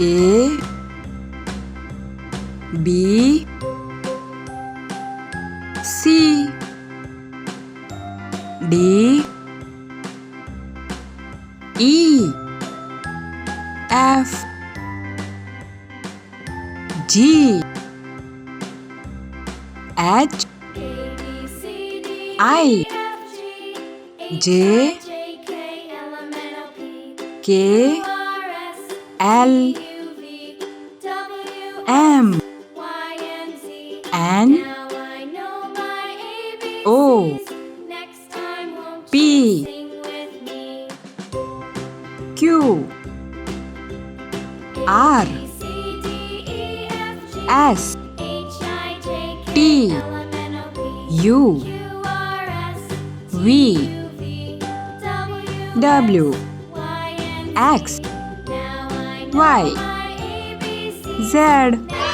A B C D E F G H I J K L M N O P Q R S T U V W X Y Z